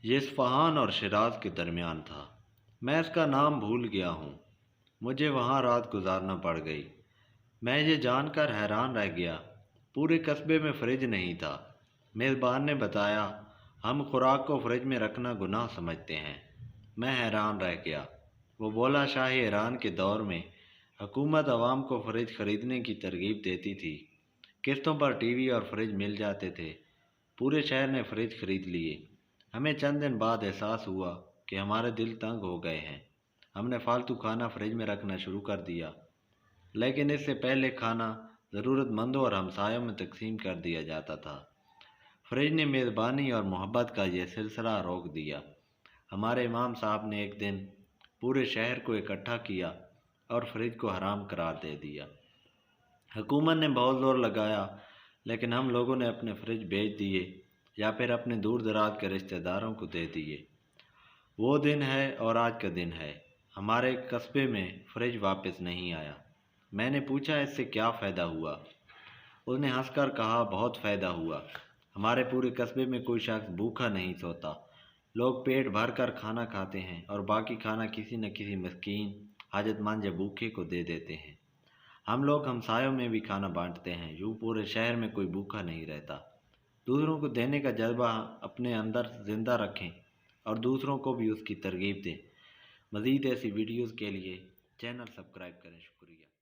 یہ اصفہان اور شیراز کے درمیان تھا۔ میں اس کا نام بھول گیا ہوں۔ مجھے وہاں رات گزارنا پڑ گئی۔ میں یہ جان کر حیران رہ گیا، پورے قصبے میں فریج نہیں تھا۔ میزبان نے بتایا، ہم خوراک کو فریج میں رکھنا گناہ سمجھتے ہیں۔ میں حیران رہ گیا۔ وہ بولا، شاہ ایران کے دور میں حکومت عوام کو فریج خریدنے کی ترغیب دیتی تھی۔ قسطوں پر ٹی وی اور فریج مل جاتے تھے۔ پورے شہر نے فریج خرید لیے۔ ہمیں چند دن بعد احساس ہوا کہ ہمارے دل تنگ ہو گئے ہیں۔ ہم نے فالتو کھانا فریج میں رکھنا شروع کر دیا، لیکن اس سے پہلے کھانا ضرورت مندوں اور ہمسایوں میں تقسیم کر دیا جاتا تھا۔ فریج نے میزبانی اور محبت کا یہ سلسلہ روک دیا۔ ہمارے امام صاحب نے ایک دن پورے شہر کو اکٹھا کیا اور فریج کو حرام قرار دے دیا۔ حکومت نے بہت زور لگایا، لیکن ہم لوگوں نے اپنے فریج بیچ دیے یا پھر اپنے دور دراز کے رشتہ داروں کو دے دیے۔ وہ دن ہے اور آج کا دن ہے۔ ہمارے قصبے میں فریج واپس نہیں آیا۔ میں نے پوچھا، اس سے کیا فائدہ ہوا؟ اس نے ہنس کر کہا، بہت فائدہ ہوا۔ ہمارے پورے قصبے میں کوئی شخص بھوکا نہیں سوتا۔ لوگ پیٹ بھر کر کھانا کھاتے ہیں اور باقی کھانا کسی نہ کسی مسکین، حاجت مند یا بھوکے کو دے دیتے ہیں۔ ہم لوگ ہمسایوں میں بھی کھانا بانٹتے ہیں، یوں پورے شہر میں کوئی بھوکا نہیں رہتا۔ دوسروں کو دینے کا جذبہ اپنے اندر زندہ رکھیں اور دوسروں کو بھی اس کی ترغیب دیں۔ مزید ایسی ویڈیوز کے لیے چینل سبسکرائب کریں۔ شکریہ۔